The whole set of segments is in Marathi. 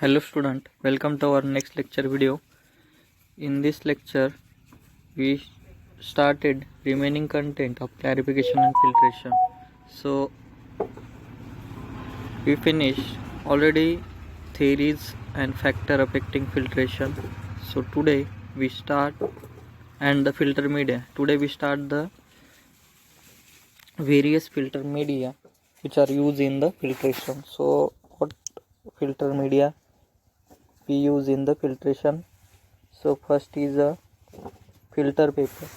Hello student, welcome to our next lecture video. In this lecture we started remaining content of clarification and filtration. So we finished already theories and factor affecting filtration. So today we start and the filter media. Today we start the various filter media which are used in the filtration. So what filter media we use in the filtration? So first is a filter paper.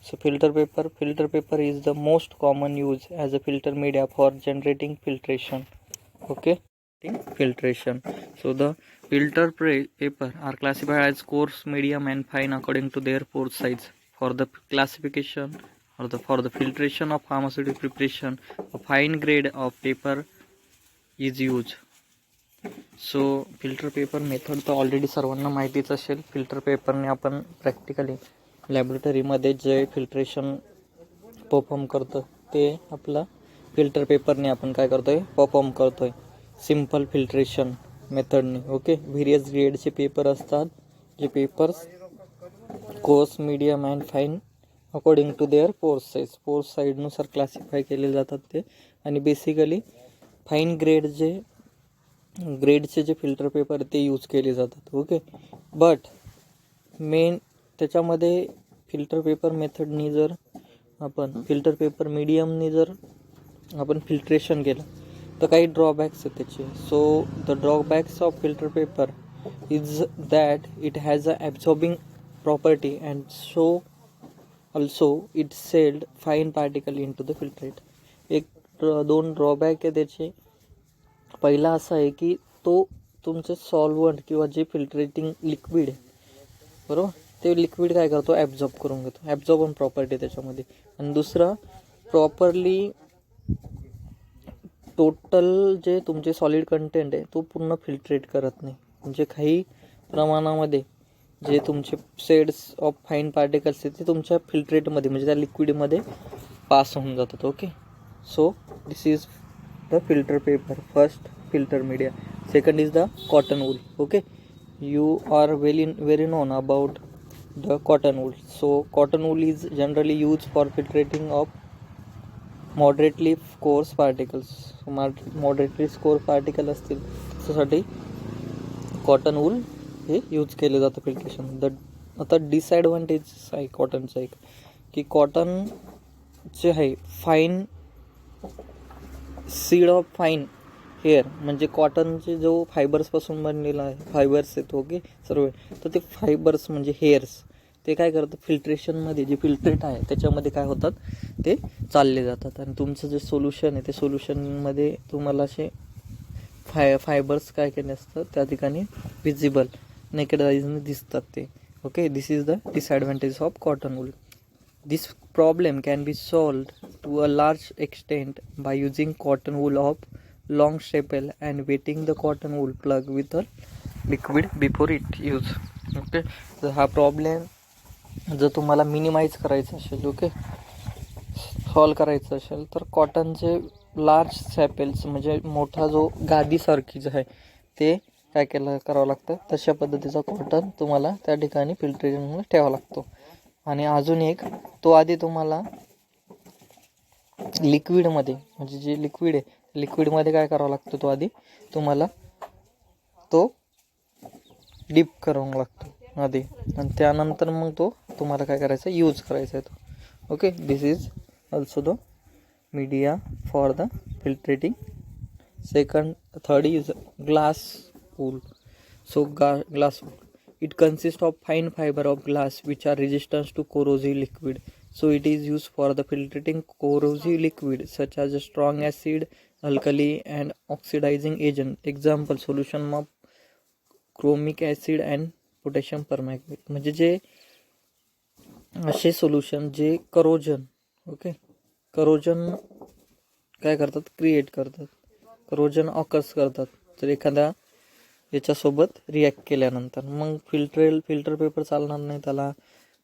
So filter paper is the most common use as a filter media for generating filtration. Okay, filtration. So the paper are classified as coarse, medium and fine according to their pore size. For the classification or for the filtration of pharmaceutical preparation, a fine grade of paper is used. So filter paper method तर ऑलरेडी सर्वांना माहितीच असेल. फिल्टर पेपरने आपण प्रॅक्टिकली लॅबोरेटरीमध्ये जे फिल्ट्रेशन परफॉर्म करतो ते आपला फिल्टर पेपरने आपण काय करतोय परफॉर्म करतोय सिम्पल फिल्ट्रेशन मेथडने. ओके, व्हेरियस ग्रेडचे पेपर असतात जे papers coarse, medium and fine according to their pore साईजनुसार क्लासिफाय केले जातात ते. आणि बेसिकली फाईन ग्रेडचे जे फिल्टर पेपर ते यूज केले जातात. ओके, बट मेन त्याच्यामध्ये फिल्टर पेपर मेथडनी जर आपण फिल्टर पेपर मीडियमनी जर आपण फिल्ट्रेशन केलं तर काही ड्रॉबॅक्स आहेत त्याचे. So the drawbacks of filter paper is that it has a absorbing property and so also it sealed fine particle into the filtrate. दोन ड्रॉबॅक आहे त्याचे. पहिला असा आहे की तो तुमचे सॉल्वंट किंवा जे फिल्ट्रेटिंग लिक्विड आहे बरोबर ते लिक्विड काय करतो ॲब्झॉर्ब करून घेतो. ॲब्झॉर्बन प्रॉपर्टी त्याच्यामध्ये. आणि दुसरा प्रॉपरली टोटल जे तुमचे सॉलिड कंटेंट आहे तो पूर्ण फिल्ट्रेट करत नाही. म्हणजे काही प्रमाणामध्ये जे तुमचे शेड्स ऑफ फाईन पार्टिकल्स आहेत ते तुमच्या फिल्ट्रेटमध्ये म्हणजे त्या लिक्विडमध्ये पास होऊन जातात. Okay, so this is the filter paper. First, filter media. Second is the cotton wool. Okay, you are very known about the cotton wool. So cotton wool is generally used for filtrating of moderately coarse particles. So moderately coarse particle असतील त्यासाठी कॉटन वूल हे यूज केलं जातं फिल्ट्रेशन. आता डिसॲडव्हान्टेज आहे कॉटनचा एक की कॉटन जे आहे fine seed of fine hair म्हणजे कॉटनचे जो फायबर्सपासून बनलेला आहे फायबर्स आहेत ओके सर्व. तर ते फायबर्स म्हणजे हेअर्स ते काय करतात फिल्ट्रेशनमध्ये जे फिल्ट्रेट आहे त्याच्यामध्ये काय होतात ते चालले जातात. आणि तुमचं जे सोल्युशन आहे ते सोल्युशनमध्ये तुम्हाला असे फायबर्स काय केले असतात त्या ठिकाणी विजिबल नेकेड आईजने दिसतात ते. Okay, this is the disadvantage of cotton wool. This problem can be solved to a large extent by using cotton wool of long staple and wetting the cotton wool plug with a liquid before it use. Okay, तर हा प्रॉब्लेम जर तुम्हाला मिनिमाइज करायचा असेल ओके सॉल्व करायचं असेल तर कॉटनचे लार्ज सॅपेल्स म्हणजे मोठा जो गादीसारखी जो आहे ते काय करावं लागतं तशा पद्धतीचा कॉटन तुम्हाला त्या ठिकाणी फिल्ट्रेशनमध्ये ठेवावा लागतो. आणि अजून एक तो आधी तुम्हाला लिक्विडमध्ये म्हणजे जे लिक्विड आहे लिक्विडमध्ये काय करावं लागतं तो आधी तुम्हाला तो डीप करावं लागतो आधी आणि त्यानंतर मग तो तुम्हाला काय करायचा यूज करायचा आहे तो. Okay, this is also the media for the filtrating. Third is glass wool. So glass wool it consists of fine fiber of glass which are resistant to corrosive liquid. So it is used for the filtrating corrosive liquid such as a strong acid, alkali and oxidizing agent. Example solution of chromic acid and potassium permanganate. म्हणजे जे असे सोल्युशन जे करोजन काय करतात क्रिएट करतात करोजन ऑकर्स करतात. तर एखाद्या याच्यासोबत रिॲक्ट केल्यानंतर मग फिल्टर पेपर चालणार नाही त्याला.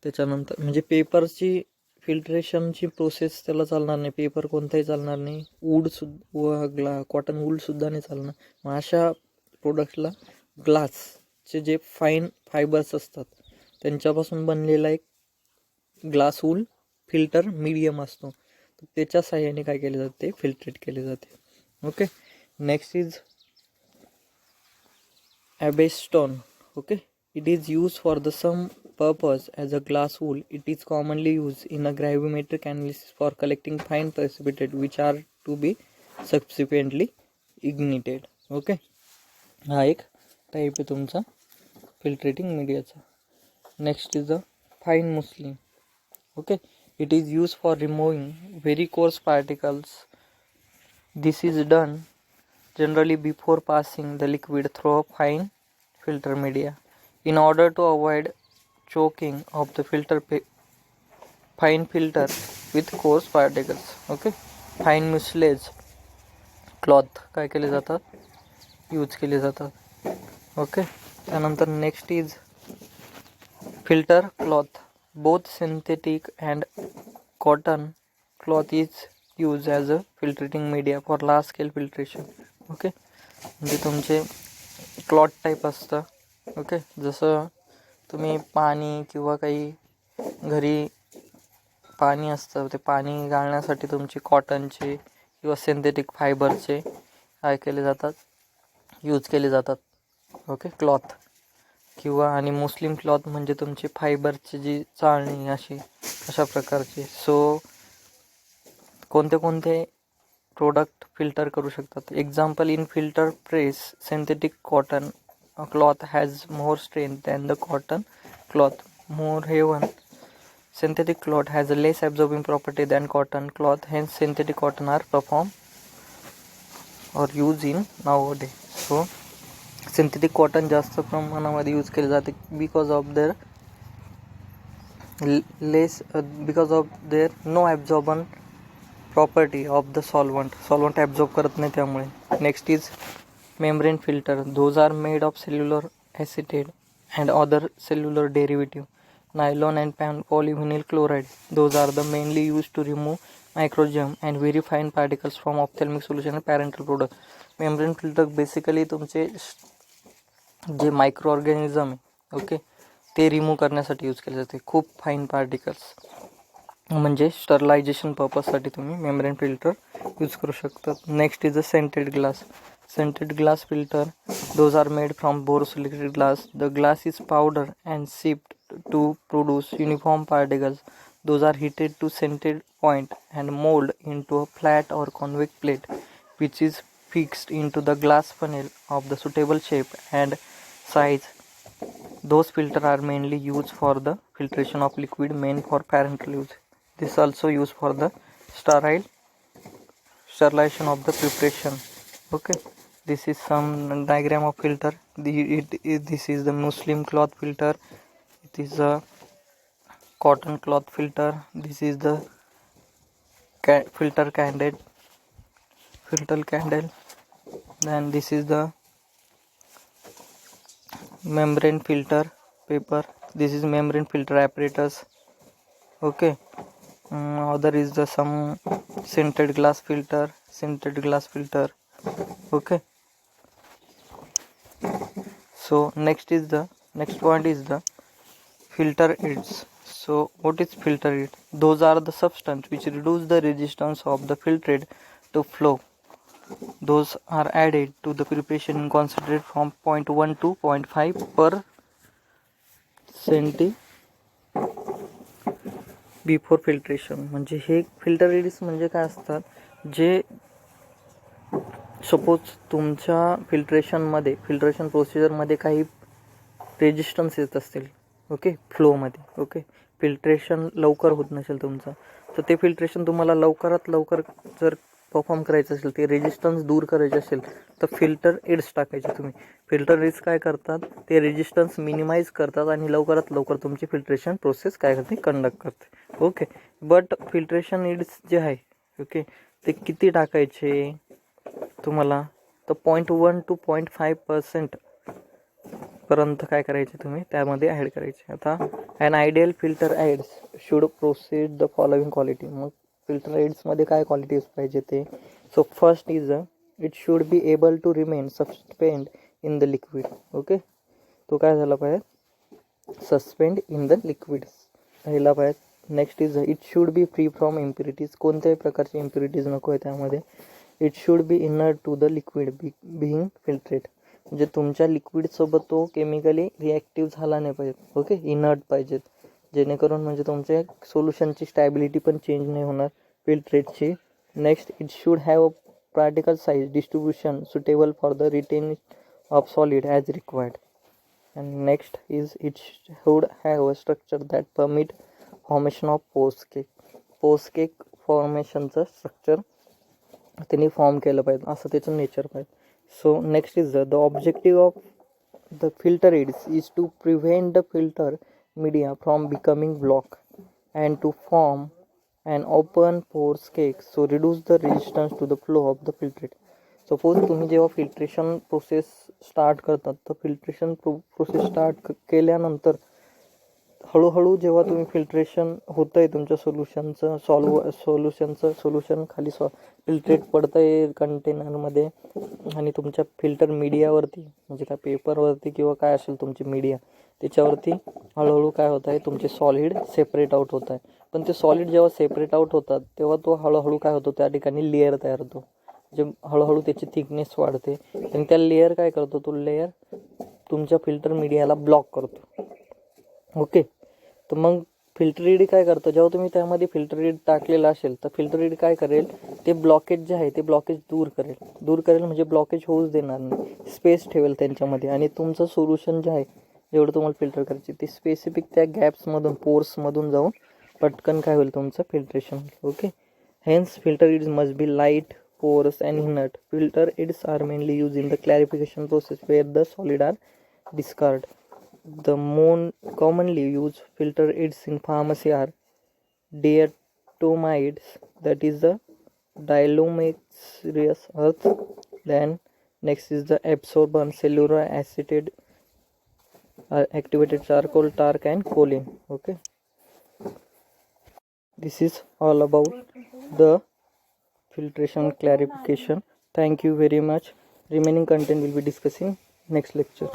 त्याच्यानंतर म्हणजे पेपरची फिल्ट्रेशनची प्रोसेस त्याला चालणार नाही. पेपर कोणताही चालणार नाही. कॉटन वूलसुद्धा नाही चालणार. मग अशा प्रोडक्टला ग्लासचे जे फाईन फायबर्स असतात त्यांच्यापासून बनलेला एक ग्लास वूल फिल्टर मीडियम असतो, तर त्याच्या साहाय्याने काय केले जाते, फिल्ट्रेट केले जाते. Okay. Next is asbestos. Okay. It is used for the some purpose as a glass wool. It is commonly used in a gravimetric analysis for collecting fine precipitate which are to be subsequently ignited. Okay. हा एक टाईप आहे तुमचा फिल्ट्रेटिंग मीडियाचा. Next is the fine muslin. Okay. It is use for removing very course particles. This is done generally before passing the liquid through a fine filter media in order to avoid choking of the fine filter with coarse particles. Okay. Fine muslin cloth काय केले जातात, यूज केले जातात. ओके. त्यानंतर next is filter cloth. Both synthetic and cotton cloth is use as a filtrating media for large scale filtration. Okay. म्हणजे तुमचे क्लॉथ टाईप असतं. ओके. जसं तुम्ही पाणी किंवा काही घरी पाणी असतं, ते पाणी गाळण्यासाठी तुमचे कॉटनचे किंवा सिंथेटिक फायबरचे काय केले जातात, यूज केले जातात. ओके. क्लॉथ किंवा आणि मुस्लिम क्लॉथ म्हणजे तुमची फायबरची जी चाळणी अशा प्रकारचे. सो कोणते प्रोडक्ट फिल्टर करू शकतात. Example in filter press synthetic cotton cloth has more strength than the cotton cloth. Moreover, synthetic cloth has a less absorbing property than cotton cloth. Hence, synthetic cotton are performed or used in nowadays. So, synthetic cotton जास्त प्रमाणामध्ये यूज केले जाते because of their no absorbent property of the solvent absorb करत नाही त्यामुळे. Next is membrane filter. Those are made of cellular acetate and other cellular derivative, nylon and polyvinyl chloride. Those are the mainly used to remove microgerm and very fine particles from ophthalmic solution and parental product. Membrane filter basically तुमचे जे मायक्रो ऑर्गॅनिझम आहे, ओके, ते रिमूव्ह करण्यासाठी यूज केले जाते. खूप फाईन पार्टिकल्स म्हणजे स्टरलायझेशन पर्पजसाठी तुम्ही मेम्ब्रेन फिल्टर यूज करू शकतात. Next is a scented glass. Scented glass filter. Those are made from borosilicate glass. The glass is powdered and sipped to produce uniform particles. Those are heated to scented point and molded into a flat or convex plate, which is fixed into the glass funnel of the suitable shape and size. Those filters are mainly used for the filtration of liquid meant for parenteral use. This also used for the sterilization of the preparation. Okay. This is some diagram of filter. This is the Muslim cloth filter. It is a cotton cloth filter. This is the filter candle. Then this is the membrane filter paper. This is membrane filter apparatus. Okay. Other is the some scented glass filter. Okay. So next point is the filter aids. So what is filter aid? Those are the substance which reduce the resistance of the filtrate to flow. Those are added to the preparation in concentrate from 0.1 to 0.5 per centi before filtration. म्हणजे हे फिल्टर एड्स म्हणजे काय असतात, जे सपोज तुमच्या फिल्ट्रेशन प्रोसिजरमध्ये काही रेजिस्टन्स येत असतील, ओके, फ्लोमध्ये, ओके, फिल्ट्रेशन लवकर होत नसेल तुमचं, तर ते फिल्ट्रेशन तुम्हाला लवकरात लवकर जर परफॉर्म करायचं असेल, ते रेजिस्टन्स दूर करायचे असेल, तर फिल्टर एड्स टाकायचे तुम्ही. फिल्टर एड्स काय करतात, ते रेजिस्टन्स मिनिमाइज करतात आणि लवकरात लवकर तुमची फिल्ट्रेशन प्रोसेस काय करते, कंडक्ट करते. ओके. बट फिल्ट्रेशन एड्स जे आहे, ओके, ते किती टाकायचे तुम्हाला, तर 0.1 to 0.5% पर्यंत काय करायचे तुम्ही त्यामध्ये ॲड करायचे. आता an ideal filter aids should proceed the following quality. मग फिल्टर एड्समध्ये काय क्वालिटीज पाहिजे ते. So first is it should be able to remain suspend in the liquid. Okay, तो काय झाला पाहिजे, सस्पेंड इन द लिक्विड राहिला पाहिजे. Next is it should be free from impurities. कोणत्याही प्रकारचे इम्प्युरिटीज नको आहे त्यामध्ये. It should be inert to the liquid being filtrate. म्हणजे तुमच्या लिक्विडसोबत तो केमिकली रिॲक्टिव्ह झाला नाही पाहिजे. ओके, इनर्ट पाहिजेत, जेणेकरून म्हणजे तुमच्या सोल्युशनची स्टॅबिलिटी पण चेंज नाही होणार फिल्ट्रेटची. Next, it should have a particle size distribution suitable for the retain of solid as required. And next is it should have a structure that permit formation of post cake. Post cake फॉर्मेशनचं स्ट्रक्चर त्यांनी फॉर्म केलं पाहिजे, असं त्याचं नेचर पाहिजे. So next is the objective of the filter aids is to prevent the filter media from becoming block and to form an open pores cake, so reduce the resistance to the flow of the filtrate. Suppose तुम्ही जेव्हा फिल्ट्रेशन प्रोसेस स्टार्ट करतात, तर फिल्ट्रेशन प्रोसेस स्टार्ट केल्यानंतर हळूहळू जेव्हा तुम्ही फिल्ट्रेशन होतं आहे तुमच्या सोल्युशनचं सोल्युशन खाली फिल्ट्रेट पडतं आहे कंटेनरमध्ये आणि तुमच्या फिल्टर मीडियावरती म्हणजे काय पेपरवरती किंवा काय असेल तुमची मीडिया त्याच्यावरती हळूहळू काय होत आहे, तुमचे सॉलिड सेपरेट आउट होत आहे. पण ते सॉलिड जेव्हा सेपरेट आउट होतात तेव्हा तो हळूहळू काय होतो, त्या ठिकाणी लेअर तयार होतो. जे हळूहळू त्याची थिकनेस वाढते आणि त्या लेअर काय करतो, तो लेअर तुमच्या फिल्टर मीडियाला ब्लॉक करतो. ओके, तर मग फिल्टर रीड काय करतं, जेव्हा तुम्ही त्यामध्ये फिल्टर रीड टाकलेला असेल तर फिल्टर रीड काय करेल, ते ब्लॉकेज जे आहे ते ब्लॉकेज दूर करेल म्हणजे ब्लॉकेज होऊच देणार नाही, स्पेस ठेवेल त्यांच्यामध्ये. आणि तुमचं सोल्युशन जे आहे जेवढं तुम्हाला फिल्टर करायचे ते स्पेसिफिक त्या गॅप्समधून पोर्समधून जाऊन पटकन काय होईल तुमचं filtration. Okay, hence filter reeds must be light, porous and inert. Filter aids are mainly used in the clarification process where the solid are discarded. The more commonly used filter aids in pharmacy are diatomides, that is the diluminous earth. Then next is the absorbent cellular acetate, activated charcoal, talc and choline. Okay, this is all about the filtration clarification. Thank you very much. Remaining content will be discussing next lecture.